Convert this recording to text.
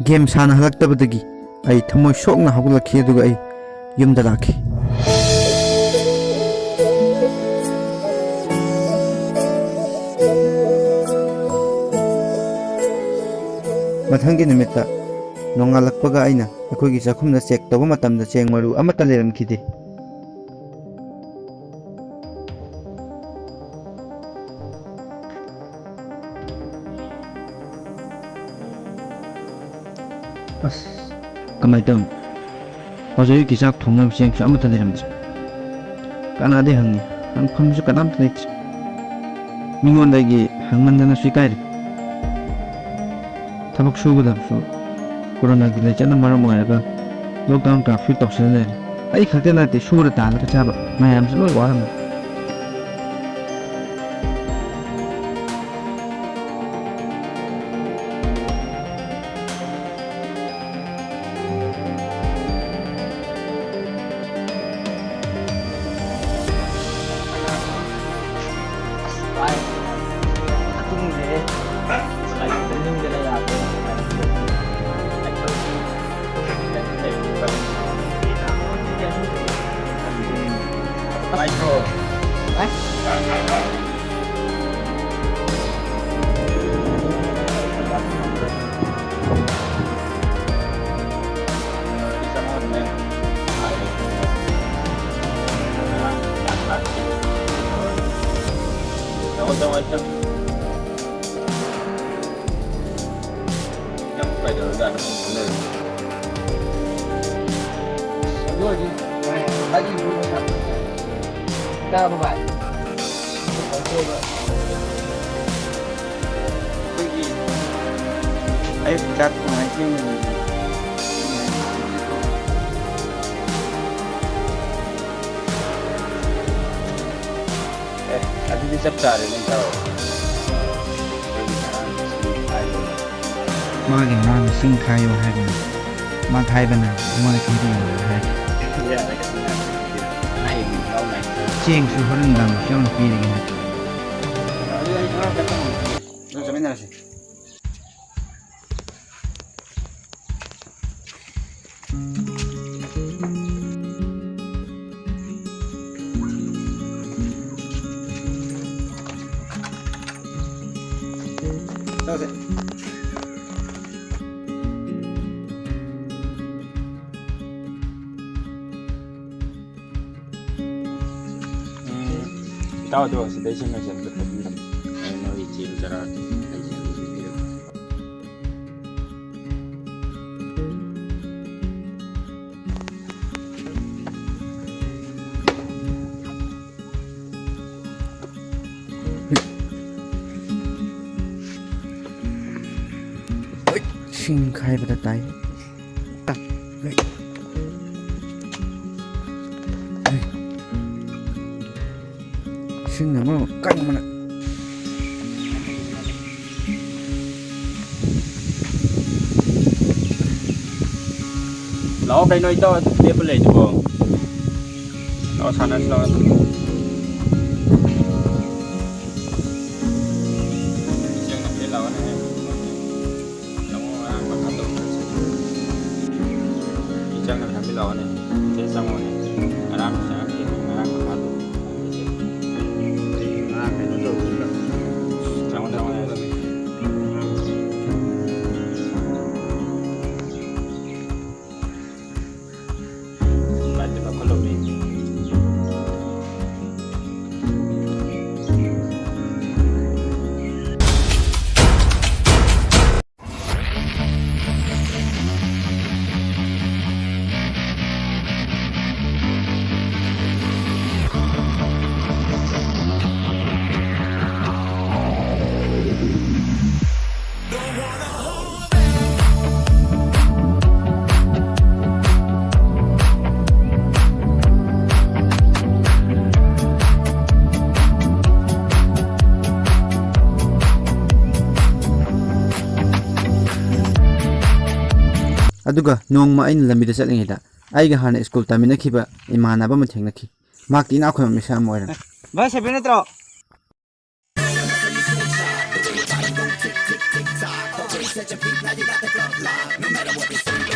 Game साना हलक्तबदगी आई थमोय सोकना हगुलखी अदुगा आई युमदा lucky मथंगी निमित्ता नोंगालकपगा आइना अखोगी चाखुमना check तौबा मतमदा Cheng मरु अमता लेरमखिदे अस कमाई तम हजोई की चाक थोंगम चेंग सु अमता लेरमद्रे कानादे हंगी हंगफमसु कनामता लेत्रे मिंगोंदागी हंगमंदना स्वीकारे थबक सुगदबसु कोरोना की लेचन मरम ओइरगा लॉकडाउन कर्फ्यू तौसले आई खते नाते सुर तालका चाबा mayam से लोय वारम मागे नाम सिंह खायो है मा खाई बना मोने खीरी है चेंग सु हरन दाम श्याम पीरी है Tahu tu sedai sih macam berkebun, mau icin cara icin itu. Singh खाई बताई सिंह ना मरो कहीं मना Law cái nơi to tiếp lên được không? Nó sang nó अदुगा Nongma आइन लंबिदा चलिङैदा आइगा हाना स्कूल तमिनखिबा इमानाबा म थेंगनखि माकि ना खोम मिसा मोइरा भाई Sabir नत्रो set your feet, now you got the club locked. No matter what they say,